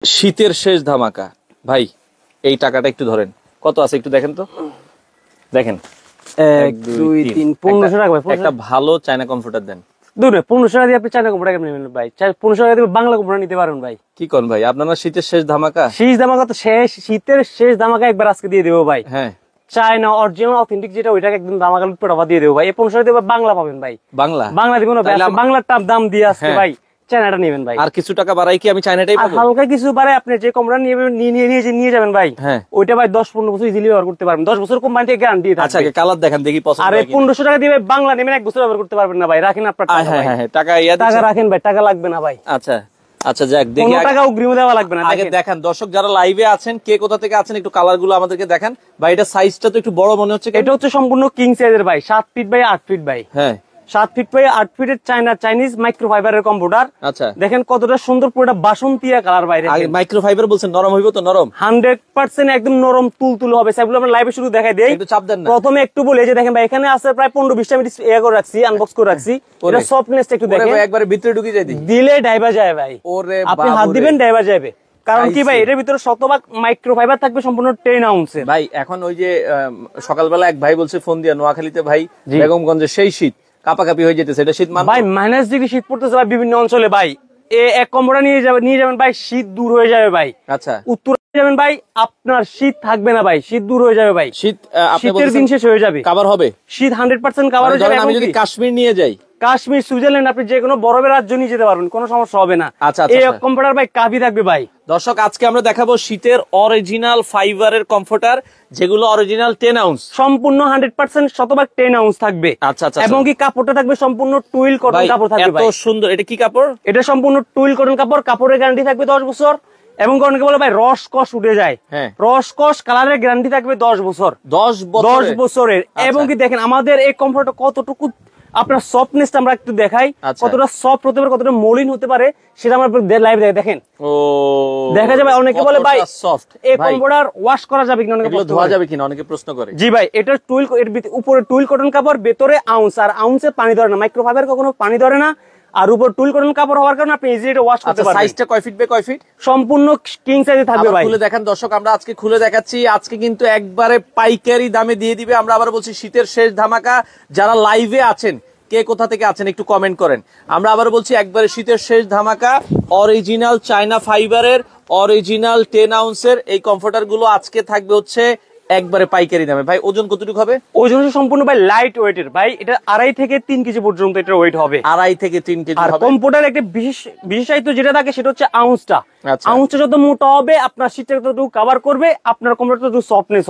শীতের শেষ ধামাকা ভাই, এই টাকাটা একটু ধরেন, কত আছে একটু দেখেন তো। দেখেন 1 2 3 1500 টাকা ভাই। একটা ভালো চায়না কমফোর্টার দেন। দূর 1500 টাকা দিয়ে আপনি চায়না কমফোর্টার কেমন নেবেন ভাই? 1500 টাকা দিয়ে বাংলা কমফোর্টার নিতে পারেন ভাই। কি কোন ভাই, আপনারা শীতের শেষ ধামাকা? শেষ ধামাকা তো শেষ, শীতের শেষ ধামাকা একবার আজকে দিয়ে দেবো ভাই। হ্যাঁ, চায়না অরিজিনাল অথেন্টিক যেটা ওইটাকে একদম ধামাকা লুটপাট অফার দিয়ে দেবো ভাই। এই 1500 টাকা দিয়ে বাংলা পাবেন ভাই। বাংলা দিব না ভাই, বাংলার দাম দিয়ে আজকে ভাই চায়নাটা নেবেন ভাই। আর কিছু টাকা বাড়াই কি আমি চায়নাটাই পাবো? হালকা কিছু বাড়াই আপনি যে কমফোর্টার নিয়ে যাবেন ভাই। হ্যাঁ, ওইটা ভাই 10-15 বছর ইজিলি ব্যবহার করতে পারবেন। 10 বছর কোম্পানি থেকে গ্যারান্টি থাকে। আচ্ছা, কালার দেখেন দেখি পছন্দ হয় কিনা। আরে 1500 টাকা দিয়ে বাংলা নেবেন, 1 বছর ব্যবহার করতে পারবেন না ভাই। রাখেন আপনার টাকা। হ্যাঁ হ্যাঁ, টাকা রাখেন ভাই, টাকা লাগবে না ভাই। আচ্ছা আচ্ছা, যাক দেখি, টাকা অগ্রিম দেওয়া লাগবে না। আগে দেখেন দর্শক যারা লাইভে আছেন, কে কোথা থেকে আছেন, একটু কালার গুলো আমাদেরকে দেখান ভাই। এটা সাইজটা তো একটু বড় মনে হচ্ছে। এটা হচ্ছে সম্পূর্ণ কিং সাইজের ভাই, 7 ফিট বাই 8 ফিট ভাই। হ্যাঁ, 7 ফিট বাই 8 ফিটের চাইনিজ মাইক্রোফাইবারের কম্পিউটার। আচ্ছা, দেখেন কতটা সুন্দর, পুরোটা বাসন্তিয়া কালার বাইরে। মাইক্রোফাইবার বলছেন, নরম হইব তো? নরম 100% একদম নরম তুল হবে। সেগুলো আমরা লাইভে শুরু দেখাই দেই, একটু চাপ দেন না। প্রথমে একটু বলি যে দেখেন ভাই, এখানে আছে প্রায় 15-20টা মিনিট করে রাখছি, আনবক্স করে রাখছি। এটা সফটনেসটা একটু দেখেন ভাই, একবারে ভিতরে ঢুকে যাই দিলে ডাইবা যায় ভাই। ওরে আপনি হাত দিবেন ডাইবা যাবে। কারণ কি ভাই, এটার ভিতরে শতভাগ মাইক্রোফাইবার থাকবে, সম্পূর্ণ 10 আউন্সের ভাই। এখন ওই যে সকালবেলা এক ভাই বলছে ফোন দিয়া, নোয়াখালীতে ভাই, বেগমগঞ্জে সেই শীত কাপাকাপি হয়ে যেতেছে, এটা শীত ভাই -ডিগ্রি শীত পড়তেছে ভাই বিভিন্ন অঞ্চলে ভাই। এক কম্বলটা নিয়ে যাবেন ভাই, শীত দূর হয়ে যাবে ভাই। আচ্ছা, উত্তর যাবেন ভাই, আপনার শীত থাকবে না ভাই, শীত দূর হয়ে যাবে ভাই। শীতের দিন শেষ হয়ে যাবে, কভার হবে শীত 100% কভার হয়ে যাবে। আমি যদি কাশ্মীর নিয়ে যাই, কাশ্মীর, সুইজারল্যান্ড, আপনি যে কোনো বরফের রাজ্য নিয়ে যেতে পারবেন, কোনো সমস্যা হবে না। আচ্ছা, এই কম্পিউটার ভাই কাবি থাকবে ভাই। দর্শক আজকে আমরা দেখাবো শীতের অরিজিনাল ফাইবারের কমফোর্টার, যেগুলো অরিজিনাল 10 আউন্স, সম্পূর্ণ 100% শতভাগ 10 আউন্স থাকবে। আচ্ছা আচ্ছা, এবং কি কাপড়টা থাকবে সম্পূর্ণ টুইল কটন কাপড় থাকবে ভাই। এত সুন্দর। এটা কি কাপড়? এটা সম্পূর্ণ টুইল কটন কাপড়। কাপড়ের গ্যারান্টি থাকবে 10 বছর। এবং অনেকে বলে ভাই রস কষ উঠে যায়, রস কষ কালারের গ্যারান্টি থাকবে 10 বছর। 10 বছরের। এবং কি দেখেন আমাদের এই কমফোর্টটা কতটুকু, আপনার সফটনেসটা আমরা একটু দেখাই, কতটা সফট হতে পারে, কতটা মলিন হতে পারে, সেটা আমরা লাইভ দেখেন দেখা যাবে। অনেকে বলে ভাই এই কম্পিউটার ওয়াশ করা যাবে কিনা, অনেকে ধোয়া যাবে কিনা, অনেকে প্রশ্ন করে। জি ভাই, এটা টুইল, এর উপরে টুইল কটন কাপড়, ভেতরে আউন্স, আর আউন্সে পানি ধরে না। মাইক্রোফাইবার কখনো পানি ধরে না। আর উপর টুইল কটন কাপড় হওয়ার কারণে আপনি ইজিলি এটা ওয়াশ করতে পারবেন। সাইজটা কয় ফিট বাই কয় ফিট? সম্পূর্ণ কিং সাইজে থাকবে ভাই। খুলে দেখেন দর্শক, আমরা আজকে খুলে দেখাচ্ছি। আজকে কিন্তু একবারে পাইকারি দামে দিয়ে দিবে। আমরা আবার বলছি শীতের শেষ ধামাকা। যারা লাইভে আছেন, কে কোথা থেকে আছেন একটু কমেন্ট করেন। আমরা আবার বলছি একবারে শীতের শেষ ধামাকা, অরিজিনাল চায়না ফাইবারের, অরিজিনাল 10 আউন্সের এই কমফোর্টার গুলো আজকে থাকবে হচ্ছে একবারে পাইকারি দামে। ভাই ওজন কতটুকু হবে? ওজন সম্পূর্ণ ভাই লাইট ওয়েটের ভাই। এটা 2.5 থেকে 3 কেজি পর্যন্ত এটার ওয়েট হবে। 2.5 থেকে 3 কেজি হবে। আর কম্পিউটার একটা বিশেষায়িত যেটা থাকে সেটা হচ্ছে আউন্সটা। আউন্সটা যত মোটা হবে আপনার শীতটা ততটুকু কভার করবে, আপনার কম্পিউটার ততটুকু সফটনেস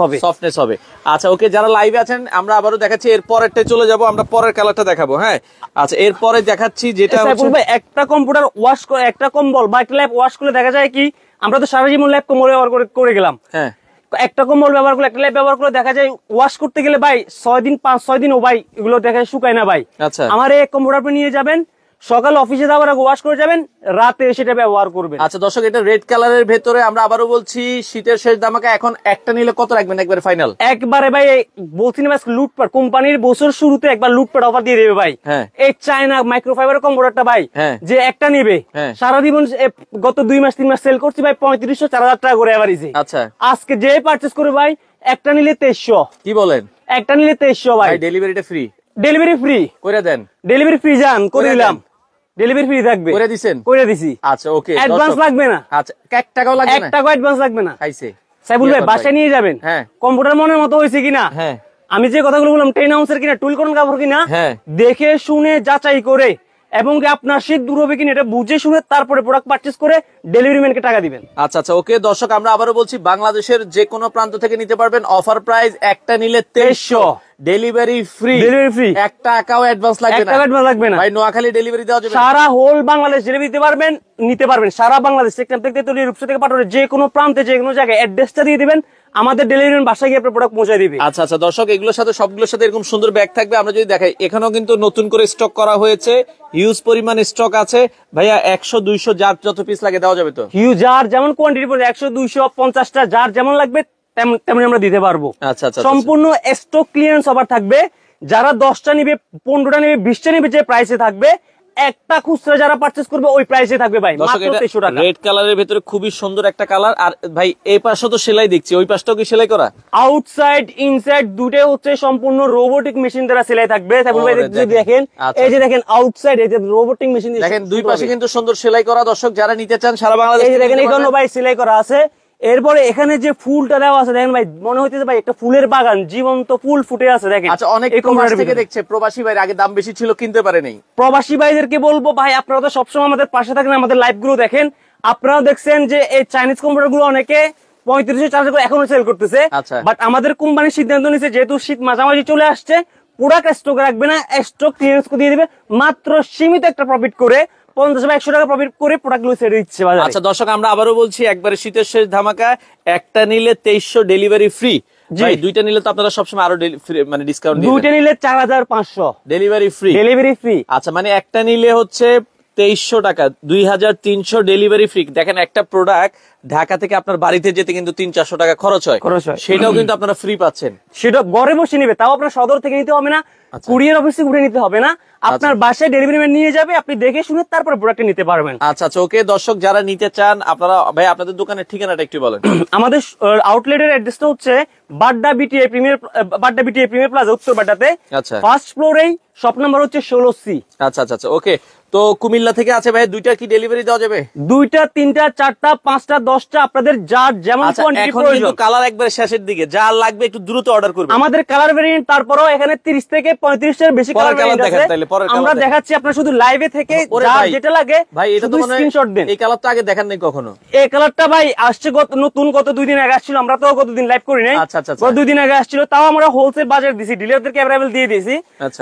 হবে। আচ্ছা ওকে, যারা লাইভে আছেন আমরা আবারও দেখাচ্ছি। এর পরেরটা চলে যাব, আমরা পরের কালারটা দেখাবো। হ্যাঁ আচ্ছা, এরপরে দেখাচ্ছি যেটা হচ্ছে একটা কম্পিউটার ওয়াশ করে, একটা কম্বল বা একটা ল্যাপ ওয়াশ করে দেখা যায় কি, আমরা তো সারা জীবন ল্যাপ কম্বল ব্যবহার করে গেলাম। হ্যাঁ, একটা কম্বল ব্যবহার করলে, একটা ল্যাপ ব্যবহার করে দেখা যায় ওয়াশ করতে গেলে ভাই 5-6 দিন ও ভাই এগুলো দেখা যায় শুকায় না ভাই। আচ্ছা, আমার এই কম্পিউটার আপনি নিয়ে যাবেন, সকালে অফিসে যাওয়ার আগে ওয়াশ করে যাবেন, রাতে সেটা ব্যবহার করবেন। আচ্ছা দর্শক, এটা রেড কালারের ভেতরে। আমরা আবারও বলছি শীতের শেষ ধামাকা। এখন একটা নিলে কত রাখবেন একবারে ফাইনাল? একবারে ভাই বলছি না, লুটপাট কোম্পানির বছর শুরুতে একবার লুটপাট অফার দিয়ে দেবে ভাই। এই চায়না মাইক্রোফাইবার কম্পিউটারটা ভাই যে একটা নেবে, সারা জীবন গত 2 মাস 3 মাস সেল করছি ভাই 3500-4000 টাকা করে এভারেজে। আচ্ছা, আজকে যে পারচেজ করে ভাই একটা নিলে 2300। কি বলেন? একটা নিলে 2300 ভাই। ডেলিভারিটা ফ্রি? ডেলিভারি ফ্রি করে দেন। ডেলিভারি ফ্রি যান করে দিলাম, ডেলিভারি ফ্রি থাকবে। করে দিবেন? করে দিছি। আচ্ছা ওকে, অ্যাডভান্স লাগবে না। আচ্ছা, 1 টাকাও লাগবে না? 1 টাকা অ্যাডভান্স লাগবে না। খাইছে সাইবুল ভাই বাসায় নিয়ে যাবেন। হ্যাঁ, কম্পিউটার মনের মতো হয়েছে কিনা, হ্যাঁ আমি যে কথাগুলো বললাম 10 আউন্সের কিনা, টুইল কটন কাপড় কিনা, দেখে শুনে যাচাই করে, এবং আপনার শীত দূর হবে কিনা এটা বুঝে শুনে তারপরে প্রোডাক্ট পারচেজ করে ডেলিভারি ম্যানকে টাকা দিবেন। আচ্ছা আচ্ছা ওকে দর্শক, আমরা আবারও বলছি বাংলাদেশের যে কোনো প্রান্ত থেকে নিতে পারবেন। অফার প্রাইস একটা নিলে 2300, ডেলিভারি ফ্রি। 1 টাকাও অ্যাডভান্স লাগবে না। 1 টাকা অ্যাডভান্স লাগবে না ভাই। নোয়াখালী ডেলিভারি দেওয়া যাবে? সারা হোল বাংলাদেশ ডেলিভারি নিতে পারবেন। সারা বাংলাদেশ থেকে রূপসা থেকে পাঠানো, যে কোনো প্রান্তে যে কোনো জায়গায় অ্যাড্রেসটা দিয়ে দিবেন, আমাদের ডেলিভারি ম্যান বাসায় গিয়ে আপনার প্রোডাক্ট পৌঁছে দিবে। আচ্ছা আচ্ছা দর্শক, এগুলোর সাথে সবগুলোর সাথে এরকম সুন্দর ব্যাগ থাকবে। আমরা যদি দেখাই, এখানেও কিন্তু নতুন করে স্টক করা হয়েছে, হিউজ পরিমাণ স্টক আছে ভাইয়া। 100-200 যার যত পিস লাগে দেওয়া যাবে তো? হিউজ, যার যেমন কোয়ান্টিটি পড়ে 100-250টা যার যেমন লাগবে তেমনি আমরা দিতে পারবো। আচ্ছা আচ্ছা, সম্পূর্ণ স্টক ক্লিয়ারেন্স অফার থাকবে। যারা 10টা নিবে, 15টা নিবে, 20টা নিবে, যে প্রাইসে থাকবে একটা খুচরা যারা পারচেজ করবে ওই প্রাইসে থাকবে ভাই, মাত্র 2300 টাকা। রেড কালারের ভিতরে খুবই সুন্দর একটা কালার। আর ভাই এই পাশে তো সেলাই দেখছি, ওই পাশটাও কি সেলাই করা? আউটসাইড ইনসাইড দুটোই হচ্ছে সম্পূর্ণ রোবোটিক মেশিন দ্বারা সেলাই থাকবে। তারপর ভাই যদি দেখেন, এই যে দেখেন আউটসাইড, এই যে রোবোটিক মেশিন দিয়ে দেখেন দুই পাশে কিন্তু সুন্দর সেলাই করা। দর্শক যারা নিতে চান সারা বাংলাদেশে, এই যে দেখেন এখানে ভাই সেলাই করা আছে। এরপরে এখানে যে ফুলটা দেওয়া আছে দেখেন ভাই, মনে হইতেছে ভাই একটা ফুলের বাগান, জীবন্ত ফুল ফুটে আছে দেখেন। আচ্ছা, অনেক প্রবাস থেকে দেখছে, প্রবাসী ভাই আগে দাম বেশি ছিল কিনতে পারে নাই। প্রবাসী ভাইদেরকে বলবো ভাই, আপনারা তো সবসময় আমাদের পাশে থাকেন, আমাদের লাইভ গুলো দেখেন। আপনারা দেখছেন যে এই চাইনিজ কম্পিউটার গুলো অনেকে 3500 করে এখনো সেল করতেছে, বাট আমাদের কোম্পানির সিদ্ধান্ত নিচ্ছে যেহেতু শীত মাঝামাঝি চলে আসছে, প্রোডাক্ট স্টক রাখবে না, স্টক ক্লিয়ারেন্স করে দিয়ে দিবে, মাত্র সীমিত একটা প্রফিট করে 50 বা 100 টাকা প্রফিট করে প্রোডাক্ট গুলো ছেড়ে দিচ্ছে বাজারে। আচ্ছা দর্শক, আমরা আবারও বলছি, একবারে শীতের শেষ ধামাকা, একটা নিলে 2300 ডেলিভারি ফ্রি। ভাই দুইটা নিলে তো আপনারা সবসময় আরো মানে ডিসকাউন্ট দিবেন। দুইটা নিলে 4500 ডেলিভারি ফ্রি, ডেলিভারি ফ্রি। আচ্ছা, মানে একটা নিলে হচ্ছে 2300 টাকা, 2300 ডেলিভারি ফ্রি। দেখেন একটা প্রোডাক্ট ঢাকা থেকে আপনার বাড়িতে যেতে কিন্তু 300-400 টাকা খরচ হয়, সেটাও কিন্তু আপনারা ফ্রি পাচ্ছেন। সেটা ঘরে বসে নিবে, তাও আপনার সদর থেকে নিতে হবে না, কুরিয়ার অফিসে উঠে নিতে হবে না, আপনার বাসায় ডেলিভারি ম্যান নিয়ে যাবে, আপনি দেখে শুনে তারপর প্রোডাক্ট নিতে পারবেন। আচ্ছা আচ্ছা, ওকে দর্শক যারা নিতে চান আপনারা, ভাই আপনাদের দোকানের ঠিকানাটা একটু বলেন। আমাদের আউটলেটের অ্যাড্রেসটা হচ্ছে বাড্ডা বিটিএ প্রিমিয়ার প্লাজা, উত্তর বাড্ডাতে। আচ্ছা, ফার্স্ট ফ্লোরেই শপ নাম্বার হচ্ছে 16C। আচ্ছা আচ্ছা আচ্ছা, ওকে। তো কুমিল্লা থেকে আছে ভাই, দুইটা কি ডেলিভারি দেওয়া যাবে? দুইটা, তিনটা, চারটা, পাঁচটা, 10টা, আপনাদের যার যেমন কোয়ান্টিটি প্রয়োজন। কালার একবারে শেষের দিকে, যা লাগবে একটু দ্রুত অর্ডার করবেন। আমাদের কালার ভেরিয়েন্ট তারপরও এখানে 30 থেকে 35 এর বেশি কালার ভেরিয়েন্ট আছে, আমরা দেখাচ্ছি। আপনারা শুধু লাইভে থেকে যার যেটা লাগে ভাই, এটা তো মানে স্ক্রিনশট দেন। এই কালারটা আগে দেখান নাই কখনো? এই কালারটা ভাই আসছে নতুন, গত 2 দিন আগে আসছিল, আমরা তো গত দিন লাইভ করি নাই। আচ্ছা আচ্ছা, গত 2 দিন আগে আসছিল, তাও আমরা হোলসেল বাজার দিছি, ডিলারদেরকে अवेलेबल দিয়ে দিয়েছি।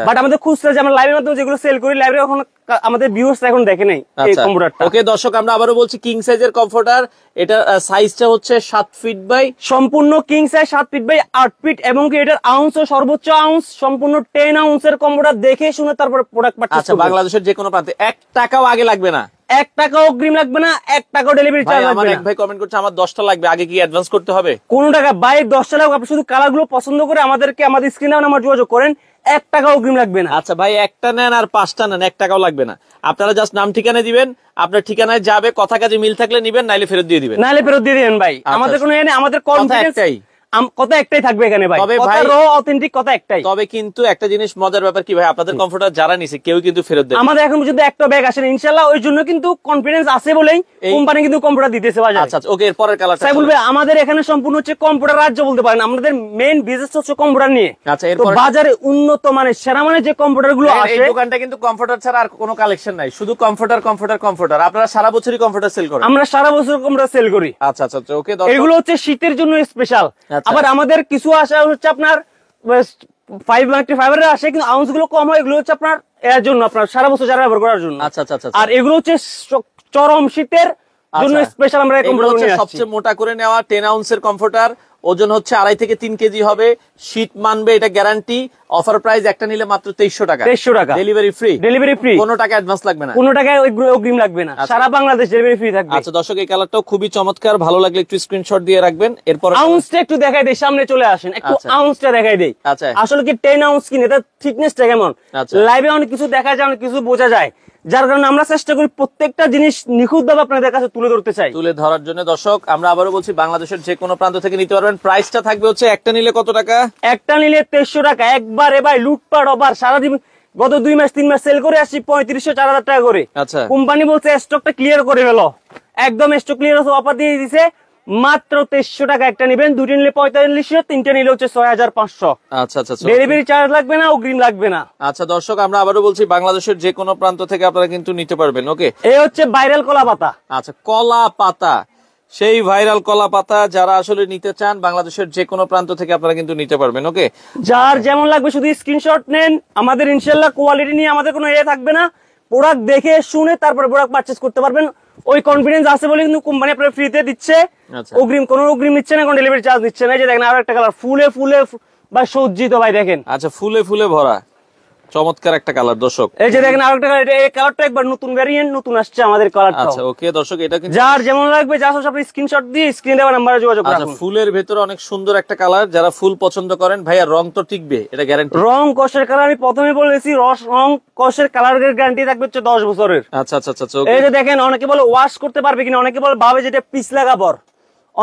বাট আমাদের খুচরা যে আমরা লাইভের মাধ্যমে যেগুলো সেল করি, লাইভে এখন আমাদের ভিউয়ার্স এখন দেখে নাই এই কম্পিউটারটা। ওকে দর্শক, আমরা আবারও বলছি, কিং সাইজের কমফোর্টার, এটা সাইজটা হচ্ছে 7 ফিট বাই, সম্পূর্ণ king size 7 feet by 8 feet, এবং কি এটার আউন্স ও সর্বোচ্চ আউন্স সম্পূর্ণ 10 আউন্সের কম্পিউটার দেখে শুনে তারপর প্রোডাক্ট পারচেজ করবেন। আচ্ছা, বাংলাদেশের যে কোনো প্রান্তে 1 টাকাও আগে লাগবে না, 1 টাকাও অগ্রিম লাগবে না, 1 টাকাও ডেলিভারি চার্জ লাগবে না। এক ভাই কমেন্ট করছে আমার 10টা লাগবে, আগে কি অ্যাডভান্স করতে হবে? কোন টাকা ভাই, 10টা লাগবে, আপনি শুধু কালার গুলো পছন্দ করে আমাদেরকে আমাদের স্ক্রিনে নাম্বার যোগাযোগ করেন, 1 টাকা অগ্রিম লাগবে না। আচ্ছা ভাই, একটা নেন আর 5টা নেন, 1 টাকাও লাগবে না। আপনারা জাস্ট নাম ঠিকানা দিবেন, আপনার ঠিকানায় যাবে, কথা কাজে মিল থাকলে নিবেন, নাইলে ফেরত দিয়ে দিবেন। নাইলে ফেরত দিয়ে দিবেন ভাই, আমাদের কোনো আমাদের কনফিডেন্স কথা একটাই থাকবে এখানে ভাই, তবে ভাই র অথেন্টিক কথা একটাই। তবে কিন্তু একটা জিনিস মজার ব্যাপার কি ভাই, আপনাদের কমফোর্টার যারা নিছে কেউ কিন্তু ফেরত দেয়। আমাদের এখন পর্যন্ত একটা ব্যাগ আসেন ইনশাআল্লাহ, ওই জন্য কিন্তু কনফিডেন্স আছে বলেই কোম্পানি কিন্তু কম্পিউটার দিতেছে বাজারে। আচ্ছা ওকে, এর পরের কালারটা তাই বলবে, আমাদের এখানে সম্পূর্ণ হচ্ছে কম্পিউটার রাজ্য বলতে পারেন, আমাদের মেইন বিজনেস হচ্ছে কম্পিউটার নিয়ে। আচ্ছা, তো বাজারে উন্নত মানের সেরা মানের যে কম্পিউটার গুলো আসে, এই দোকানটা কিন্তু কম্পিউটার ছাড়া আর কোনো কালেকশন নাই, শুধু কম্পিউটার কম্পিউটার কম্পিউটার। আপনারা সারা বছরই কম্পিউটার সেল করেন? আমরা সারা বছর কম্পিউটার সেল করি। আচ্ছা আচ্ছা ওকে, এগুলো হচ্ছে শীতের জন্য স্পেশাল। আবার আমাদের কিছু আসা হচ্ছে আপনার 5 ফাইবারের আসে, কিন্তু আউন্স গুলো কম হয়, এগুলো হচ্ছে আপনার এর জন্য, আপনার সারা বছর যারা ব্যবহার করার জন্য। আচ্ছা আচ্ছা, আর এগুলো হচ্ছে চরম শীতের জন্য স্পেশাল। আমরা সবচেয়ে মোটা করে নেওয়া 10 আউন্সের কম্পিউটার, ওজন হচ্ছে 2.5 থেকে 3 কেজি হবে, শীত মানবে, এটা গ্যারান্টি। অফার প্রাইস একটা নিলে মাত্র 2300 টাকা, 2300 টাকা, ডেলিভারি ফ্রি, ডেলিভারি ফ্রি, কোনো টাকা অ্যাডভান্স লাগবে না, কোনো টাকা অগ্রিম লাগবে না, সারা বাংলাদেশ ডেলিভারি ফ্রি থাকবে। আচ্ছা দর্শক, এই কালারটাও খুবই চমৎকার, ভালো লাগলে একটু স্ক্রিনশট দিয়ে রাখবেন। এরপর আউন্সটা একটু দেখাই দেই, সামনে চলে আসেন, একটু আউন্সটা দেখাই দেই। আচ্ছা, আসলে কি 10 আউন্স কিনে এটা থিকনেসটা কেমন, লাইভে অনেক কিছু দেখা যায়, অনেক কিছু বোঝা যায়, যার কারণে আমরা চেষ্টা করি প্রত্যেকটা জিনিস নিখুঁতভাবে আপনাদের কাছে তুলে ধরতে চাই, তুলে ধরার জন্য। দর্শক আমরা আবারও বলছি, বাংলাদেশের যে কোনো প্রান্ত থেকে নিতে পারবেন। প্রাইসটা থাকবে হচ্ছে, একটা নিলে কত টাকা? একটা নিলে 2300 টাকা। একবারে ভাই লুটপাট অফার, সারাদিন গত 2 মাস 3 মাস সেল করে আসছি 3500-4000 টাকা করে। আচ্ছা, কোম্পানি বলছে স্টকটা ক্লিয়ার করে ফেলো, একদম স্টক ক্লিয়ার অফার দিয়ে দিছে, মাত্র 2300 টাকা একটা নেবেন, দুটো নিলে 4500, তিনটা নিলে হচ্ছে 6500। আচ্ছা আচ্ছা, ডেলিভারি চার্জ লাগবে না, অগ্রিম লাগবে না। আচ্ছা দর্শক, আমরা আবারও বলছি, বাংলাদেশের যে কোনো প্রান্ত থেকে আপনারা কিন্তু নিতে পারবেন। ওকে, এই হচ্ছে ভাইরাল কলা পাতা। আচ্ছা, কলা পাতা, সেই ভাইরাল কলা পাতা যারা আসলে নিতে চান, বাংলাদেশের যে কোনো প্রান্ত থেকে আপনারা কিন্তু নিতে পারবেন। ওকে, যার যেমন লাগবে শুধু স্ক্রিনশট নেন, আমাদের ইনশাআল্লাহ কোয়ালিটি নিয়ে আমাদের কোনো থাকবে না, প্রোডাক্ট দেখে শুনে তারপরে প্রোডাক্ট পারচেজ করতে পারবেন। ওই কনফিডেন্স আছে বলে কিন্তু কোম্পানি আপনার ফ্রিতে দিচ্ছে, অগ্রিম কোনো অগ্রিম নিচ্ছে না, কোনো ডেলিভারি চার্জ দিচ্ছে না। এই যে দেখেন আরো একটা কালার, ফুলে ফুলে বা সজ্জিত ভাই দেখেন। আচ্ছা, ফুলে ফুলে ভরা, চমৎকার একটা কালার দর্শক। এই যে দেখেন আরেকটা কালার, এই কালারটা একবার নতুন ভ্যারিয়েন্ট, নতুন আসছে আমাদের কালারটা। আচ্ছা ওকে দর্শক, এটা কিন্তু যার যেমন লাগবে জাস্ট আপনি স্ক্রিনশট দিয়ে স্ক্রিনে দেওয়া নম্বরে যোগাযোগ রাখুন। আচ্ছা, ফুলের ভেতরে অনেক সুন্দর একটা কালার, যারা ফুল পছন্দ করেন ভাইয়া রং তো টিকবে, এটা গ্যারান্টি? রং কষের কালার আমি প্রথমে বলেছি, রং কষের কালারের গ্যারান্টি থাকবে হচ্ছে 10 বছরের। আচ্ছা আচ্ছা আচ্ছা। এই যে দেখেন, অনেকে বলে ওয়াশ করতে পারবে কিনা, অনেকে বলে ভাবে যেটা পিছলা কাপড়,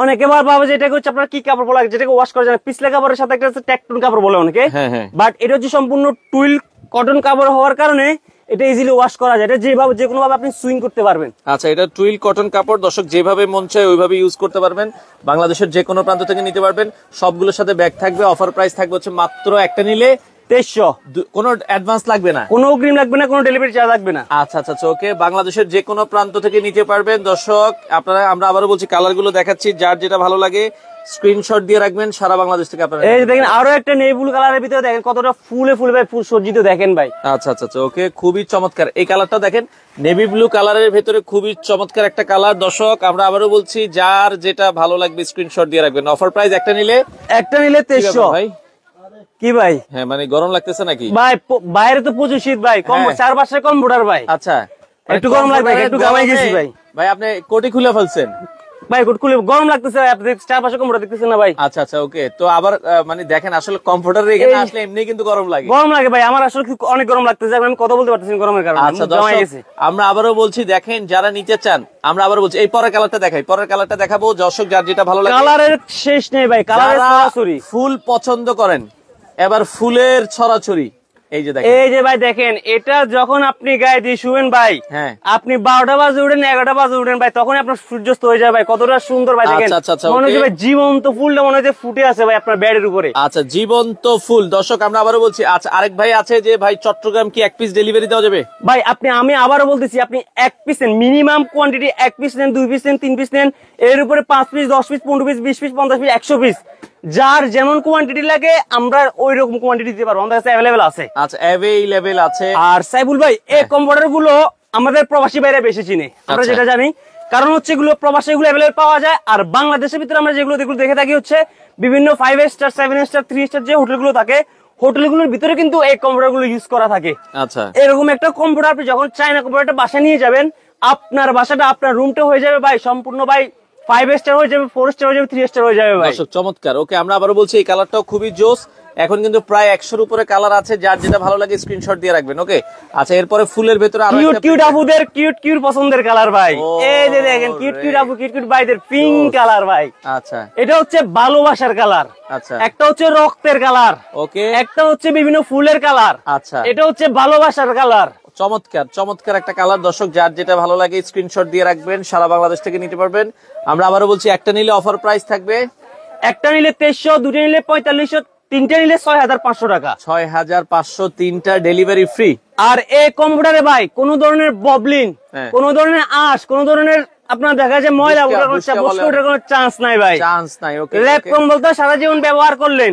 অনেকে ভাবে যে এটা হচ্ছে আপনার কি কাপড় বলা, যেটাকে ওয়াশ করা যায় পিছলা কাপড়ের সাথে একটা টেকটন কাপড় বলে অনেকে, বাট এটা হচ্ছে সম্পূর্ণ টুইল কটন কাপড় হওয়ার কারণে এটা ইজিলি ওয়াশ করা যায়, এটা যেভাবে যে কোনো ভাবে আপনি সুইং করতে পারবেন। আচ্ছা, এটা টুইল কটন কাপড় দর্শক, যেভাবে মন চায় ওইভাবে ইউজ করতে পারবেন, বাংলাদেশের যে কোনো প্রান্ত থেকে নিতে পারবেন, সবগুলোর সাথে ব্যাগ থাকবে। অফার প্রাইস থাকবে হচ্ছে মাত্র একটা নিলে 2300, কোনো অ্যাডভান্স লাগবে না, কোনো অগ্রিম লাগবে না, কোনো ডেলিভারি চার্জ লাগবে না। আচ্ছা আচ্ছা ওকে, বাংলাদেশের যে কোনো প্রান্ত থেকে নিতে পারবেন দর্শক। আপনারা, আমরা আবারও বলছি, কালার গুলো দেখাচ্ছি, যার যেটা ভালো লাগে স্ক্রিনশট দিয়ে রাখবেন, সারা বাংলাদেশ থেকে আপনারা। এই দেখেন আরো একটা নেভি ব্লু কালারের ভিতরে দেখেন কতটা ফুলে ফুলে ভাই ফুল সজ্জিত দেখেন ভাই। আচ্ছা আচ্ছা ওকে, খুবই চমৎকার এই কালারটা দেখেন, নেভি ব্লু কালারের ভেতরে খুবই চমৎকার একটা কালার দর্শক। আমরা আবারও বলছি, যার যেটা ভালো লাগবে স্ক্রিনশট দিয়ে রাখবেন। অফার প্রাইস একটা নিলে 2300 ভাই। কি ভাই? হ্যাঁ, মানে গরম লাগতেছে নাকি ভাই? বাইরে তো প্রচুর শীত ভাই, চারপাশে কম্পিউটার ভাই। আচ্ছা, একটু গরম লাগবে, একটু গামাই গেছি ভাই। ভাই আপনি কোটি খুলে ফেলছেন ভাই, কোট খুলে গরম লাগতেছে, আপনি চারপাশে কম্পিউটার দেখতেছেন না ভাই? আচ্ছা আচ্ছা ওকে, তো আবার মানে দেখেন, আসলে কম্পিউটারে এখানে আসলে এমনি কিন্তু গরম লাগে। গরম লাগে ভাই, আমার আসলে অনেক গরম লাগতেছে, আমি কথা বলতে পারতেছি গরমের কারণে। আচ্ছা দর্শক, আমরা আবারও বলছি, দেখেন যারা নিতে চান, আমরা আবারও বলছি এই পরের কালারটা দেখাই, পরের কালারটা দেখাবো দর্শক, যার যেটা ভালো লাগে। কালারের শেষ নেই ভাই, কালারের ছড়াছড়ি। ফুল পছন্দ করেন, এবার ফুলের ছড়াছড়ি। এই যে দেখেন, এই যে ভাই দেখেন, এটা যখন আপনি গায়ে দিয়ে শুবেন ভাই, হ্যাঁ আপনি 12টা বাজে উঠেন, 11টা বাজে উঠেন ভাই, তখন আপনার সূর্যাস্ত হয়ে যায় ভাই, কতটা সুন্দর ভাই দেখেন। মনে হচ্ছে ভাই জীবন্ত ফুলটা মনে হচ্ছে ফুটে আছে ভাই আপনার বেডের উপরে। আচ্ছা, জীবন্ত ফুল দর্শক, আমরা আবারও বলছি। আচ্ছা, আরেক ভাই আছে যে ভাই চট্টগ্রাম কি 1 পিস ডেলিভারি দেওয়া যাবে? ভাই আমি আবারও বলতেছি, আপনি 1 পিস নেন, মিনিমাম কোয়ান্টিটি 1 পিস নেন, 2 পিস নেন, 3 পিস নেন, এর উপরে 5 piece, 10 piece, 15 piece, 20 piece, 50 piece, 100 piece, যার যেমন কোয়ান্টিটি লাগে আমরা ওই রকম কোয়ান্টিটি দিতে পারবো, আমাদের কাছে অ্যাভেলেবেল আছে। আচ্ছা, অ্যাভেলেবেল আছে। আর সাইবুল ভাই, এই কম্পিউটার গুলো আমাদের প্রবাসী বাইরে বেশি চিনে, আমরা যেটা জানি, কারণ হচ্ছে এগুলো প্রবাসী গুলো অ্যাভেলেবেল পাওয়া যায়। আর বাংলাদেশের ভিতরে আমরা যেগুলো দেখে থাকি হচ্ছে বিভিন্ন 5 স্টার, 7 স্টার, 3 স্টার যে হোটেলগুলো থাকে, হোটেলগুলোর ভিতরে কিন্তু এই কম্পিউটার গুলো ইউজ করা থাকে। আচ্ছা, এরকম একটা কম্পিউটার আপনি যখন চায়না কম্পিউটারটা বাসা নিয়ে যাবেন, আপনার বাসাটা, আপনার রুমটা হয়ে যাবে ভাই সম্পূর্ণ ভাই 5 স্টার হয়ে যাবে, 4 স্টার হয়ে যাবে, 3 স্টার হয়ে যাবে ভাই। চমৎকার। ওকে, আমরা আবারও বলছি, এই কালারটাও খুবই জোস। এখন কিন্তু প্রায় 100-র উপরে কালার আছে, যার যেটা ভালো লাগে স্ক্রিনশট দিয়ে রাখবেন। ওকে, আচ্ছা, এরপরে ফুলের ভেতরে আরো কিউট কিউট আপুদের কিউট পছন্দের কালার ভাই। এই যে দেখেন, কিউট আপু, কিউট ভাইদের পিঙ্ক কালার ভাই। আচ্ছা, এটা হচ্ছে ভালোবাসার কালার। আচ্ছা, একটা হচ্ছে রক্তের কালার, ওকে, একটা হচ্ছে বিভিন্ন ফুলের কালার। আচ্ছা, এটা হচ্ছে ভালোবাসার কালার। চমৎকার একটা কালার দর্শক, যার যেটা ভালো লাগে স্ক্রিনশট দিয়ে রাখবেন, সারা বাংলাদেশ থেকে নিতে পারবেন। আমরা আবারও বলছি, একটা নিলে অফার প্রাইস থাকবে, একটা নিলে 2300, দুটো নিলে 4500, তিনটা নিলে 6500 টাকা। 6500, তিনটা ডেলিভারি ফ্রি। আর এই কম্পিউটারে ভাই কোন ধরনের ববলিন, কোন ধরনের আঁশ, কোন ধরনের আপনার দেখা যায় ময়লা ওঠার কোনো চান্স নাই ভাই, চান্স নাই। ওকে, ল্যাব কম্বল তো সারা জীবন ব্যবহার করলেন,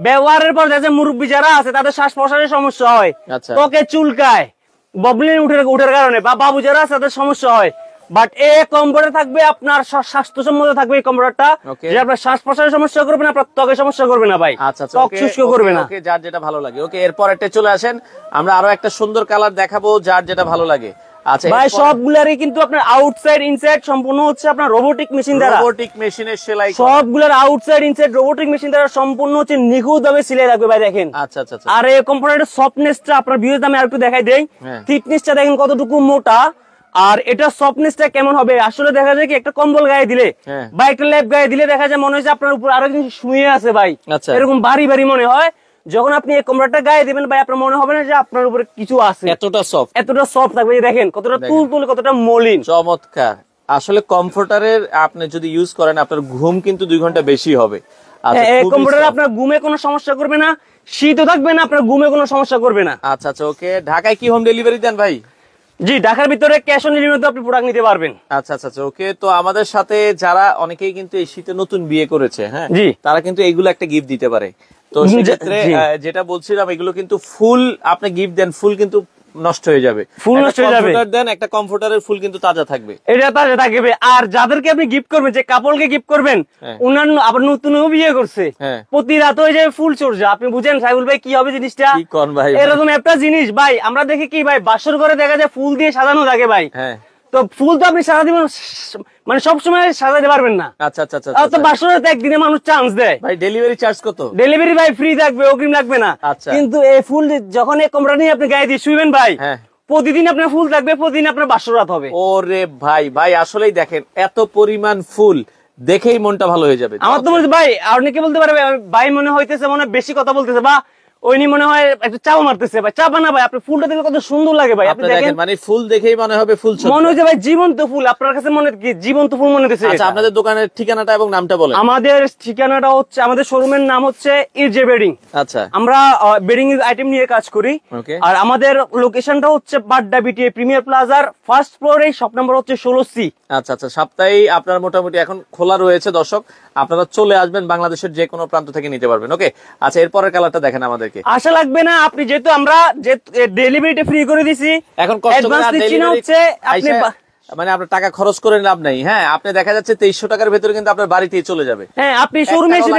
ব্যবহারের পর দেখা যায় মুরব্বী যারা আছে তাদের শ্বাস প্রশ্বাসের সমস্যা হয়, ত্বকে চুলকায়, ববলিন উঠার কারণে, বা বাবু যারা আছে তাদের সমস্যা হয়। বাট এই কম্পিউটার থাকবে আপনার স্বাস্থ্যসম্মত থাকবে এই কম্পিউটারটা, যে আপনার শ্বাস প্রশ্বাসের সমস্যা করবে না, আপনার ত্বকের সমস্যা করবে না ভাই, ত্বক শুষ্ক করবে না। ওকে, যার যেটা ভালো লাগে। ওকে, এরপর একটা চলে আসেন, আমরা আরো একটা সুন্দর কালার দেখাবো, যার যেটা ভালো লাগে। আচ্ছা ভাই, সবগুলারই কিন্তু আপনার আউটসাইড ইনসাইড সম্পূর্ণ হচ্ছে আপনার রোবোটিক মেশিন দ্বারা, রোবোটিক মেশিনের সেলাই, সবগুলার আউটসাইড ইনসাইড রোবোটিক মেশিন দ্বারা সম্পূর্ণ হচ্ছে নিখুঁতভাবে সেলাই রাখবে ভাই দেখেন। আচ্ছা আচ্ছা। আর এই কম্পিউটারের সফটনেসটা আপনার ভিউজ আমি আরেকটু দেখাই দেই, থিকনেসটা দেখেন কতটুকু মোটা, আর এটা সফটনেসটা কেমন হবে। আসলে দেখা যায় কি, একটা কম্বল গায়ে দিলে বা একটা ল্যাপ গায়ে দিলে দেখা যায় মনে হয় আপনার উপর আরো কিছু শুয়ে আছে ভাই, এরকম ভারী ভারী মনে হয়। যখন আপনি এই কম্পিউটারটা গায়ে দিবেন ভাই, আপনার মনে হবে না যে আপনার উপরে কিছু আছে, এতটা সফট থাকবে। দেখেন কতটা তুলতুলে, কতটা মলিন, চমৎকার। আসলে কমফোর্টারের আপনি যদি ইউজ করেন, আপনার ঘুম কিন্তু 2 ঘন্টা বেশি হবে। এই কম্পিউটার আপনার ঘুমে কোনো সমস্যা করবে না, শীতও থাকবে না, আপনার ঘুমে কোনো সমস্যা করবে না। আচ্ছা আচ্ছা। ওকে, ঢাকায় কি হোম ডেলিভারি দেন ভাই? জি, ঢাকার ভিতরে ক্যাশ অন ডেলিভারিতে আপনি প্রোডাক্ট নিতে পারবেন। আচ্ছা আচ্ছা। ওকে, তো আমাদের সাথে যারা অনেকেই কিন্তু এই শীতে নতুন বিয়ে করেছে, হ্যাঁ, তারা কিন্তু এইগুলো একটা গিফট দিতে পারে। তো সেক্ষেত্রে যেটা বলছিলাম, এগুলো কিন্তু ফুল আপনি গিফট দেন, ফুল কিন্তু নষ্ট হয়ে যাবে, ফুল নষ্ট হয়ে যাবে। কমফোর্টার দেন, একটা কমফোর্টারের ফুল কিন্তু তাজা থাকবে, এটা তাজা থাকবে। আর যাদেরকে আপনি গিফট করবেন, যে কাপড়কে গিফট করবেন, অন্যান্য আবার নতুন বিয়ে করছে, প্রতি রাত হয়ে যাবে ফুল চর্চা। আপনি বুঝেন সাইবুল ভাই কি হবে জিনিসটা? এরকম একটা জিনিস ভাই আমরা দেখি কি ভাই, বাসর ঘরে দেখা যায় ফুল দিয়ে সাজানো থাকে ভাই। তো ফুল তো আপনি সারা দিন মানে সবসময় সাজাতে পারবেন না। আচ্ছা আচ্ছা আচ্ছা, তো বাসরে তো একদিনে মানুষ চান্স দেয়। ভাই ডেলিভারি চার্জ কত? ডেলিভারি ভাই ফ্রি থাকবে, অগ্রিম লাগবে না। কিন্তু এই ফুল যখন এই কোমরা নিয়ে আপনি গায়ে দিয়ে শুইবেন ভাই, প্রতিদিন আপনার ফুল থাকবে, প্রতিদিন আপনার বাসর রাত হবে। ওরে ভাই ভাই আসলেই দেখেন এত পরিমাণ ফুল দেখেই মনটা ভালো হয়ে যাবে। আমার তো বলতে ভাই, আর অনেকে বলতে পারবে ভাই মনে হইতেছে মনে বেশি কথা বলতেছে, বা ওইনি মনে হয় একটু চাপা মারতেছে। ভাই চাপা না ভাই, আপনি ফুলটা দেখলে কত সুন্দর লাগে ভাই। আপনি দেখেন মানে ফুল দেখেই মনে হবে ফুল, মনে হচ্ছে ভাই জীবন্ত ফুল। আপনার কাছে মনে কি জীবন্ত ফুল মনে হচ্ছে? আচ্ছা আপনাদের দোকানের ঠিকানাটা এবং নামটা বলেন। আমাদের ঠিকানাটা হচ্ছে, আমাদের শোরুমের নাম হচ্ছে ইরজে বেডিং। আচ্ছা, আমরা বেডিং আইটেম নিয়ে কাজ করি। আর আমাদের লোকেশনটা হচ্ছে বাড্ডা বিটিএ প্রিমিয়ার প্লাজার ফার্স্ট ফ্লোরে, শপ নাম্বার হচ্ছে 16C। আচ্ছা আচ্ছা, সপ্তাহে আপনার মোটামুটি এখন খোলা রয়েছে দর্শক, আপনারা চলে আসবেন, বাংলাদেশের যে কোনো প্রান্ত থেকে নিতে পারবেন। ওকে, আচ্ছা এরপরের কালারটা দেখেন আমাদেরকে। আশা লাগবে না আপনি, যেহেতু আমরা যে ডেলিভারিটা ফ্রি করে দিছি, এখন কষ্ট করে হচ্ছে আপনি মানে আপনার টাকা খরচ করে লাভ নাই। হ্যাঁ, আপনি দেখা যাচ্ছে 2300 টাকার ভেতরে কিন্তু আপনার বাড়িতেই চলে যাবে। হ্যাঁ, আপনি শোরুমে এসে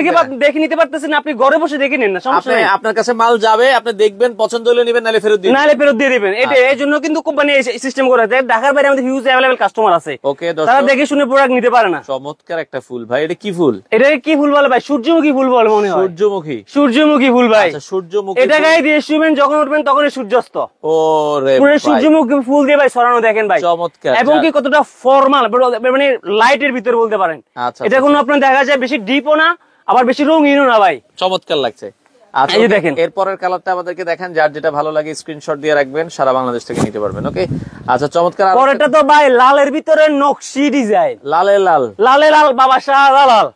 দেখে নিতে পারতেছেন, আপনি ঘরে বসে দেখে নিন না, সমস্যা নেই। আপনার কাছে মাল যাবে, আপনি দেখবেন, পছন্দ হলে নেবেন, নালে ফেরত দিবেন, নালে ফেরত দিয়ে দিবেন। এটা এই জন্য কিন্তু কোম্পানি সিস্টেম করে আছে। ঢাকার বাইরে আমাদের হিউজ अवेलेबल কাস্টমার আছে। ওকে, তারা দেখে শুনে প্রোডাক্ট নিতে পারে না। চমৎকার একটা ফুল ভাই, এটা কি ফুল? এটা কি ফুল বলে ভাই? সূর্যমুখী ফুল বলে মনে হয়। সূর্যমুখী, সূর্যমুখী ফুল ভাই। আচ্ছা সূর্যমুখী, এটা গায়ে দিয়ে শুবেন, যখন উঠবেন তখনই সূর্যাস্ত। ওরে পুরো সূর্যমুখী ফুল দিয়ে ভাই সরানো দেখেন ভাই, চমৎকার। এবং কি কতটা মানে লাইটের ভিতরে বলতে পারেন। এটা কোনো আপনার দেখা যায় বেশি ডিপও না, আবার বেশি রঙিনও না ভাই, চমৎকার লাগছে। আচ্ছা দেখেন এরপরের কালারটা আমাদেরকে দেখান, যার যেটা ভালো লাগে স্ক্রিনশট দিয়ে রাখবেন, সারা বাংলাদেশ থেকে নিতে পারবেন। ওকে, আচ্ছা চমৎকার। পরেরটা তো ভাই লালের ভিতরে নকশি ডিজাইন, লালে লাল, লালে লাল বাবা শাহজালাল,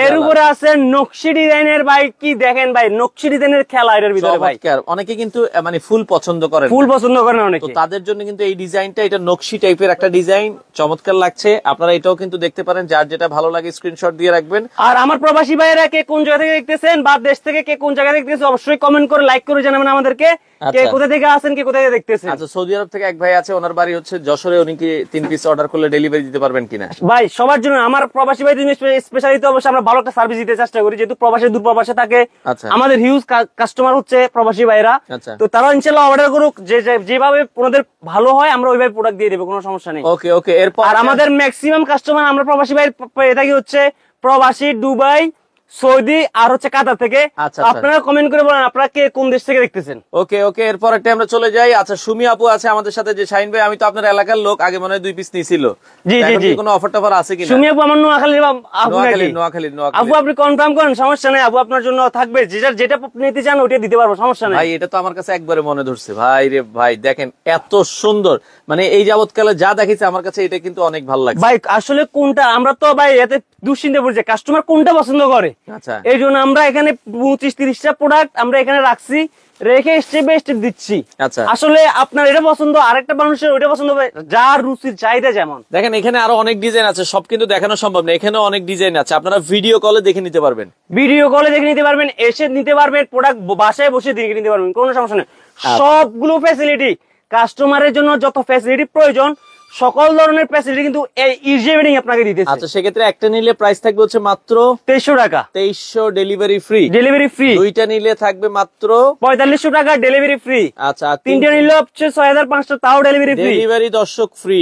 এর উপরে আছে নকশি ডিজাইনের ভাই। কি দেখেন ভাই, নকশি ডিজাইনের খেলা এর ভিতরে ভাই। অনেকে কিন্তু মানে ফুল পছন্দ করেন, ফুল পছন্দ করেন অনেকে, তো তাদের জন্য কিন্তু এই ডিজাইনটা, এটা নকশি টাইপের একটা ডিজাইন, চমৎকার লাগছে। আপনারা এটাও কিন্তু দেখতে পারেন, যার যেটা ভালো লাগে স্ক্রিনশট দিয়ে রাখবেন। আর আমার প্রবাসী ভাইয়েরা কে কোন জায়গা থেকে দেখতেছেন বা দেশ থেকে কে কোন জায়গা দেখতেছেন, অবশ্যই কমেন্ট করে লাইক করে জানাবেন আমাদেরকে, কে কোথা থেকে আসেন, কে কোথা থেকে দেখতেছেন। আচ্ছা, সৌদি আরব থেকে এক ভাই আছে, ওনার বাড়ি হচ্ছে যশোরে, উনি কি 3 পিস অর্ডার করলে ডেলিভারি দিতে পারবেন কিনা? ভাই সবার জন্য, আমার প্রবাসী ভাইদের জন্য স্পেশালি তো অবশ্যই আমরা ভালো একটা সার্ভিস দিতে চেষ্টা করি, যেহেতু প্রবাসী দূর প্রবাসে থাকে। আমাদের হিউজ কাস্টমার হচ্ছে প্রবাসী ভাইরা, তো তারা ইনশাআল্লাহ অর্ডার করুক, যেভাবে ওনাদের ভালো হয় আমরা ওইভাবে প্রোডাক্ট দিয়ে দেব, কোনো সমস্যা নেই। ওকে ওকে, এরপর আর আমাদের ম্যাক্সিমাম কাস্টমার আমরা প্রবাসী ভাই পেয়ে থাকি হচ্ছে প্রবাসী, দুবাই, সৌদি আর হচ্ছে কাতার থেকে। আপনারা কমেন্ট করে বলেন আপনারা কে কোন দেশ থেকে দেখতেছেন। ওকে ওকে, এরপর একটা আমরা চলে যাই। আচ্ছা, সুমি আপু আছে আমাদের সাথে, যে শাহিন ভাই আমি তো আপনার এলাকার লোক, আগে মনে হয় 2 পিস নিছিল। জি জি জি, কোনো অফার টফার আছে কিনা? সুমি আপু আমার নোয়াখালীর নোয়াখালী। আপু আপনি কনফার্ম করেন, সমস্যা নেই, আপু আপনার জন্য থাকবে, যেটা নিতে চান ওটা দিতে পারবো, সমস্যা নেই ভাই। এটা তো আমার কাছে একবারে মনে ধরছে ভাই রে ভাই, দেখেন এত সুন্দর, মানে এই যাবতকালে যা দেখেছি আমার কাছে এটা কিন্তু অনেক ভালো লাগছে ভাই। আসলে কোনটা আমরা তো ভাই এতে দুশ্চিন্তা পড়ছে, কাস্টমার কোনটা পছন্দ করে। আচ্ছা, এই জন্য আমরা এখানে 25-30টা প্রোডাক্ট আমরা এখানে রাখছি, রেখে স্টেপ বাই স্টেপ দিচ্ছি। আচ্ছা, আসলে আপনার এটা পছন্দ, আরেকটা মানুষের ওইটা পছন্দ, যার রুচির চাহিদা যেমন। দেখেন এখানে আরো অনেক ডিজাইন আছে, সব কিন্তু দেখানো সম্ভব না, এখানে অনেক ডিজাইন আছে, আপনারা ভিডিও কলে দেখে নিতে পারবেন, এসে নিতে পারবেন, প্রোডাক্ট বাসায় বসে দেখে নিতে পারবেন, কোনো সমস্যা নেই। সবগুলো ফ্যাসিলিটি, কাস্টমারের জন্য যত ফ্যাসিলিটি প্রয়োজন সকল ধরনের ফ্যাসিলিটি কিন্তু এই ইজি বেডিং আপনাকে দিতেছে। আচ্ছা, সেক্ষেত্রে একটা নিলে প্রাইস থাকবে হচ্ছে মাত্র 2300 টাকা, 2300 ডেলিভারি ফ্রি। দুইটা নিলে থাকবে মাত্র 4500 টাকা ডেলিভারি ফ্রি। আচ্ছা, তিনটা নিলে হচ্ছে 6500, তাও ডেলিভারি ফ্রি। ডেলিভারি দর্শক ফ্রি,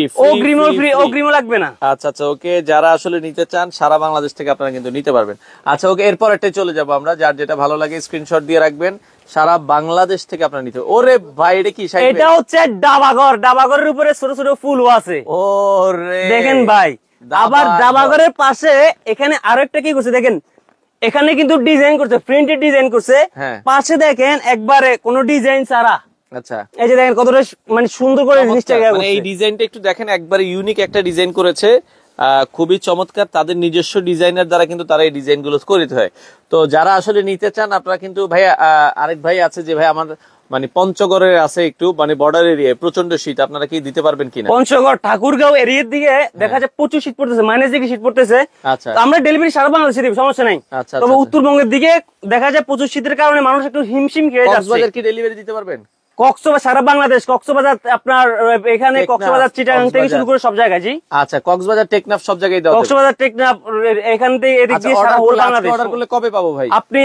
অগ্রিমও লাগবে না। আচ্ছা আচ্ছা, ওকে, যারা আসলে নিতে চান সারা বাংলাদেশ থেকে আপনারা কিন্তু নিতে পারবেন। আচ্ছা ওকে, এরপর একটা চলে যাবো আমরা, যার যেটা ভালো লাগে স্ক্রিনশট দিয়ে রাখবেন, সারা বাংলাদেশ থেকে আপনারা নিতে। ওরে ভাই, এটা কি? এটা হচ্ছে ডাবাঘর, ডাবাঘরের উপরে ছোট ছোট ফুল আছে। ওরে দেখেন ভাই, আবার ডাবাঘরের পাশে এখানে আরো একটা কি করছে দেখেন, এখানে কিন্তু ডিজাইন করছে, প্রিন্টেড ডিজাইন করছে, পাশে দেখেন একবারে কোনো ডিজাইন ছাড়া। আচ্ছা, এই যে দেখেন কতটা মানে সুন্দর করে জিনিসটা, মানে এই ডিজাইনটা একটু দেখেন, একবারে ইউনিক একটা ডিজাইন করেছে, খুবই চমৎকার। তাদের নিজস্ব ডিজাইনার দ্বারা কিন্তু তারা এই ডিজাইন গুলো করতে হয়। তো যারা আসলে নিতে চান আপনারা কিন্তু ভাই, আরেক ভাই আছে যে ভাই আমার মানে পঞ্চগড়ের আছে, একটু মানে বর্ডার এরিয়ায় প্রচন্ড শীত, আপনারা কি দিতে পারবেন কিনা? পঞ্চগড় ঠাকুরগাঁও এরিয়ার দিকে দেখা যায় প্রচুর শীত পড়তেছে, মাইনাস ডিগ্রি শীত পড়তেছে। আচ্ছা, আমরা ডেলিভারি সারা বাংলাদেশে দিব, সমস্যা নাই। তবে উত্তরবঙ্গের দিকে দেখা যায় প্রচুর শীতের কারণে মানুষ একটু হিমশিম খেয়ে যাচ্ছে। কক্সবাজার কি ডেলিভারি দিতে পারবেন? কক্সবাজার, সারা বাংলাদেশ, কক্সবাজার আপনার এখানে কক্সবাজার চিটাগাং থেকে শুরু করে সব জায়গায়। জি আচ্ছা, কক্সবাজার টেকনাফ সব জায়গায় দাও। কক্সবাজার টেকনাফ এখান থেকে এদিক দিয়ে সারা হোল বাংলাদেশ। অর্ডার করলে কবে পাবো ভাই? আপনি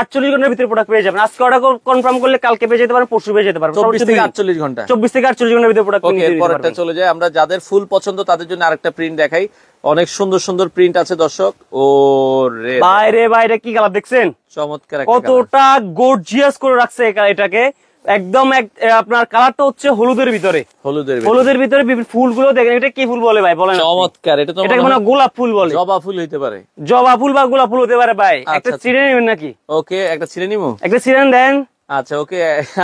48 ঘন্টার ভিতরে প্রোডাক্ট পেয়ে যাবেন। আজকে অর্ডার কনফার্ম করলে কালকে পেয়ে যেতে পারেন, পরশু পেয়ে যেতে পারবেন। 24 থেকে 48 ঘন্টা। 24 থেকে 48 ঘন্টার ভিতরে প্রোডাক্ট পেয়ে যেতে পারবেন। পরেরটা চলে যায়। আমরা যাদের ফুল পছন্দ তাদের জন্য আরেকটা প্রিন্ট দেখাই। অনেক সুন্দর সুন্দর প্রিন্ট আছে দর্শক। ও রে ভাই রে ভাই, এটা কি কালার দেখছেন? চমৎকার একটা কতটা গর্জিয়াস করে রাখছে এটাকে। একদম আপনার কালারটা হচ্ছে হলুদের ভিতরে, হলুদের ভিতরে ফুলগুলো দেখেন। এটা কি ফুল বলে ভাই বলেন? চমৎকার। এটা তো মানে গোলাপ ফুল বলে। জবা ফুল হইতে পারে, জবা ফুল বা গোলাপ ফুল হতে পারে ভাই। একটা ছিঁড়ে নেবেন নাকি? ওকে, একটা ছিঁড়ে নিবো। একটা ছিঁড়েন দেন। আচ্ছা ওকে।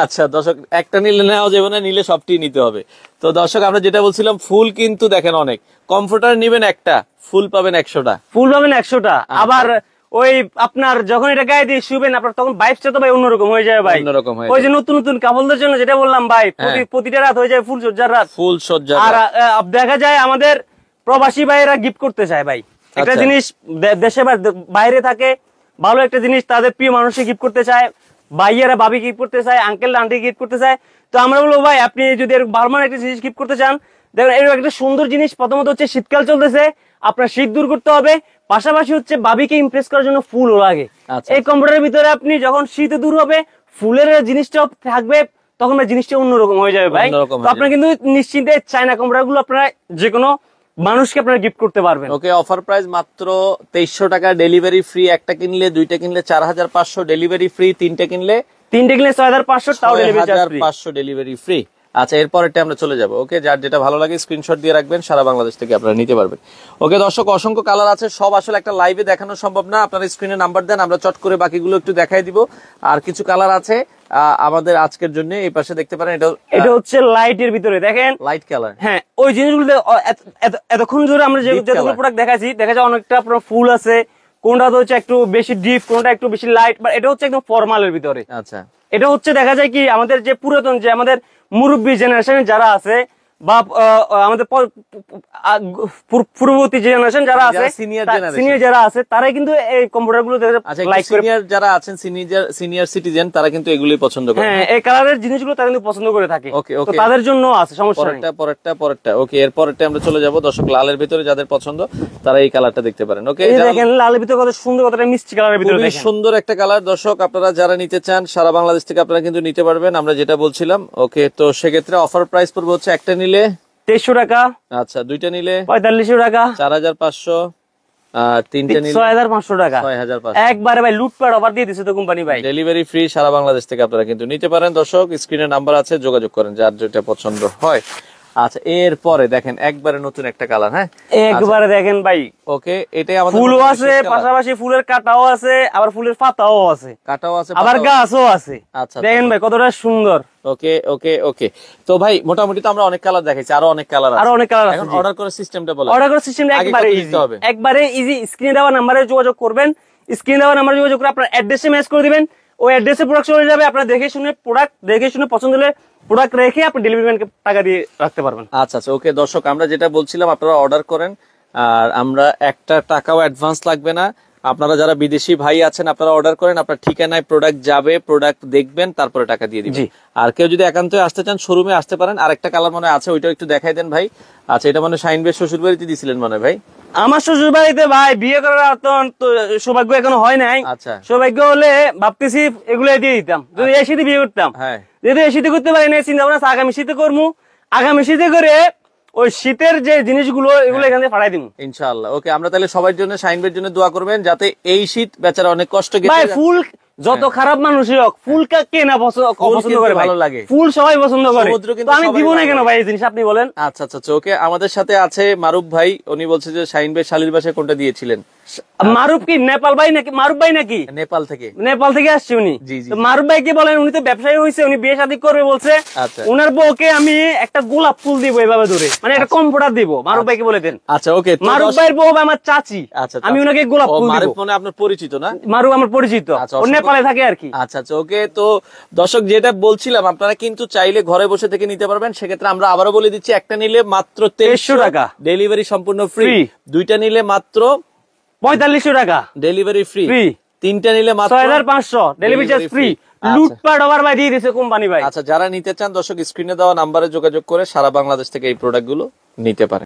আচ্ছা দর্শক, একটা নিলে নেওয়া যাবে না, নিলে সবটি নিতে হবে। তো দর্শক আমরা যেটা বলছিলাম, ফুল কিন্তু দেখেন অনেক। কমফোর্টার নিবেন একটা, ফুল পাবেন 100টা। ফুল পাবেন 100টা। আবার ওই আপনার যখন এটা গায়ে দিয়ে শুবেন, আপনার তখন ভাইবসটা তো ভাই অন্যরকম হয়ে যাবে ভাই। ওই যে নতুন নতুন কাপলদের জন্য যেটা বললাম ভাই, প্রতিটা রাত হয়ে যায় ফুল সজ্জার রাত। ফুল সজ্জার। আর দেখা যায় আমাদের প্রবাসী ভাইয়েরা গিফট করতে চায় ভাই একটা জিনিস, দেশে বাইরে থাকে, ভালো একটা জিনিস তাদের প্রিয় মানুষকে গিফট করতে চায়, ভাইয়েরা ভাবি গিফট করতে চায়, আঙ্কেল আন্টি গিফট করতে চায়। তো আমরা বলবো ভাই, আপনি যদি ভালো মানে একটা জিনিস গিফট করতে চান, দেখেন এরকম একটা সুন্দর জিনিস। প্রথমত হচ্ছে শীতকাল চলতেছে, আপনার শীত দূর করতে হবে, পাশাপাশি হচ্ছে ভাবিকে ইমপ্রেস করার জন্য ফুলও লাগে। এই কম্পিউটারের ভিতরে আপনি যখন শীত দূর হবে, ফুলের জিনিসটা থাকবে, তখন জিনিসটা অন্যরকম হয়ে যাবে ভাই। তো আপনার কিন্তু নিশ্চিন্তে চায়না কম্পিউটার গুলো আপনারা যে কোনো মানুষকে আপনারা গিফট করতে পারবেন। ওকে, অফার প্রাইস মাত্র 2300 টাকা, ডেলিভারি ফ্রি। একটা কিনলে, দুইটা কিনলে 4500 ডেলিভারি ফ্রি, তিনটা কিনলে 6500 তাও ডেলিভারি 500 ডেলিভারি ফ্রি। আচ্ছা, এরপরেরটা আমরা চলে যাবো। ওকে, যার যেটা ভালো লাগে স্ক্রিনশট দিয়ে রাখবেন, সারা বাংলাদেশ থেকে আপনারা নিতে পারবেন। ওকে দর্শক, অসংখ্য কালার আছে, সব আসলে একটা লাইভে দেখানো সম্ভব না। আপনারা স্ক্রিনে নাম্বার দেন, আমরা চট করে বাকিগুলো একটু দেখাই দিব। আর কিছু কালার আছে আমাদের আজকের জন্য, এই পাশে দেখতে পারেন। এটা হচ্ছে লাইটের ভিতরে, দেখেন লাইট কালার। হ্যাঁ, ওই জিনিসগুলো এতক্ষণ ধরে আমরা যেগুলো প্রোডাক্ট দেখাচ্ছি, দেখা যায় অনেকটা আপনার ফুল আছে, কোনটা হচ্ছে একটু বেশি ডিপ, কোনটা একটু বেশি লাইট, বা এটা হচ্ছে একদম ফর্মালের ভিতরে। আচ্ছা, এটা হচ্ছে দেখা যায় কি আমাদের যে পুরাতন, যে আমাদের মুরব্বী জেনারেশন যারা আছে, বা আমাদের পূর্ববর্তী জেনারেশন যারা আছে, সিনিয়র যারা আছে, তারাই কিন্তু এই কম্পিউটার গুলো লাইক করে। সিনিয়র যারা আছেন, সিনিয়র সিটিজেন, তারা কিন্তু এগুলোই পছন্দ করে। হ্যাঁ, এই কালারের জিনিসগুলো তারা কিন্তু পছন্দ করে থাকে। তো তাদের জন্য আছে, সমস্যা নেই। পরেরটা ওকে, এরপরটা আমরা চলে যাব। দর্শক, লালের ভিতরে যাদের পছন্দ তারা এই কালারটা দেখতে পারেন। ওকে, দেখেন লালের ভিতরে কত সুন্দর, কতটা মিষ্টি কালারের ভিতরে, খুবই সুন্দর একটা কালার। দর্শক, আপনারা যারা নিতে চান সারা বাংলাদেশ থেকে আপনারা কিন্তু নিতে পারবেন, আমরা যেটা বলছিলাম। ওকে, তো সেক্ষেত্রে অফার প্রাইস পড়বে হচ্ছে একটা নিলে 2300 টাকা। আচ্ছা, দুইটা নিলে 4500 টাকা, 4500, আর তিনটা নিলে 6500 টাকা, 6500। একবারে ভাই লুটপাট অফার দিয়ে দিছে তো কোম্পানি ভাই। ডেলিভারি ফ্রি, সারা বাংলাদেশ থেকে আপনারা কিন্তু নিতে পারেন। দর্শক, স্ক্রিনে নাম্বার আছে, যোগাযোগ করেন যার যেটা পছন্দ হয়। আচ্ছা, এরপরে দেখেন একবারে নতুন একটা কালার। হ্যাঁ, একবারে দেখেন ভাই। ওকে, এটাই আমাদের ফুলও আছে, পাশাপাশি ফুলের কাটাও আছে, আবার ফুলের পাতাও আছে, আবার গাছও আছে। আচ্ছা, দেখেন ভাই কতটা সুন্দর। ওকে ওকে ওকে, তো ভাই মোটামুটি তো আমরা অনেক কালার দেখাইছি, আরো অনেক কালার আছে, এখন অর্ডার করার সিস্টেমটা বলো। অর্ডার করার সিস্টেমটা একবারে ইজি। স্ক্রিনে দেওয়া নাম্বারে যোগাযোগ করবেন, স্ক্রিনে দেওয়া নাম্বারে যোগাযোগ করে আপনার অ্যাড্রেসে মেসেজ করে দিবেন, ওই অ্যাড্রেসে প্রোডাক্ট চলে যাবে। আপনারা দেখে শুনে পছন্দ হলে প্রোডাক্ট রেখে আপনি ডেলিভারি ম্যানকে টাকা দিয়ে রাখতে পারবেন। আচ্ছা আচ্ছা, ওকে দর্শক, আমরা যেটা বলছিলাম, আপনারা অর্ডার করেন, আর আমরা একটা টাকাও অ্যাডভান্স লাগবে না। আপনারা যারা বিদেশি ভাই আছেন, আপনারা অর্ডার করেন, আপনার ঠিকানায় প্রোডাক্ট যাবে, প্রোডাক্ট দেখবেন, তারপরে টাকা দিয়ে দিবেন। আর কেউ যদি একান্ত আসতে চান, শোরুমে আসতে পারেন। আরেকটা কালার মনে আছে, ওইটা একটু দেখাই দেন ভাই। আচ্ছা, এটা মানে শাহিন ভাই শ্বশুর বাড়িতে দিয়েছিলেন মনে ভাই? আমার শ্বশুর বাড়িতে ভাই বিয়ে করার সৌভাগ্য এখনো হয় নাই। আচ্ছা, সৌভাগ্য হলে ভাবতেছি এগুলো দিয়ে দিতাম, যদি এই শীতে বিয়ে করতাম। হ্যাঁ, যদি এই শীতে করতে পারি না, চিন্তা ভাবনা আগামী শীতে করবো। আগামী শীতে করে ওই শীতের যে জিনিসগুলো এগুলো এখান থেকে পাঠাই দিব ইনশাআল্লাহ। ওকে, আমরা তাহলে সবার জন্য, শাহিন ভাইয়ের জন্য দোয়া করবেন, যাতে এই শীত বেচারা অনেক কষ্ট কেটে। ফুল যত খারাপ মানুষই হোক, ফুল কে না পছন্দ করে, ভালো লাগে, ফুল সবাই পছন্দ করে, তো আমি দিব না কেন ভাই এই জিনিস, আপনি বলেন। আচ্ছা আচ্ছা, ওকে, আমাদের সাথে আছে মারুফ ভাই, উনি বলছে যে শাহিন ভাই শালির বাসায় কোনটা দিয়েছিলেন। মারুফ কি নেপাল ভাই নাকি? মারুফ ভাই নাকি নেপাল থেকে আসছে উনি। মারুফ ভাই কে বলেন, উনি তো ব্যবসায়ী হয়েছে, উনি বিয়ে শাদী করবে বলছে। উনার বউকে আমি একটা গোলাপ ফুল দিব এভাবে ধরে, মানে একটা কমফোর্টার দিব। মারুফ ভাইকে বলে দেন। আচ্ছা, ওকে, মারুফ ভাইয়ের বউ আমার চাচি, আমি উনাকে গোলাপ ফুল দিব। মারুফ মানে আপনার পরিচিত না? মারুফ আমার পরিচিত, ও নেপালে থাকে আর কি। আচ্ছা আচ্ছা, ওকে, তো দর্শক যেটা বলছিলাম, আপনারা কিন্তু চাইলে ঘরে বসে থেকে নিতে পারবেন। সেক্ষেত্রে আমরা আবারও বলে দিচ্ছি, একটা নিলে মাত্র 2300 টাকা, ডেলিভারি সম্পূর্ণ ফ্রি। দুইটা নিলে মাত্র 4500 টাকা, ডেলিভারি ফ্রি। তিনটা নিলে মাত্র 6500 ডেলিভারি চার্জ ফ্রি। লুটপাট ওভার ভাই দিয়ে দিয়েছে কোম্পানি ভাই। আচ্ছা, যারা নিতে চান দর্শক স্ক্রিনে দেওয়া নাম্বারে যোগাযোগ করে সারা বাংলাদেশ থেকে এই প্রোডাক্টগুলো নিতে পারে।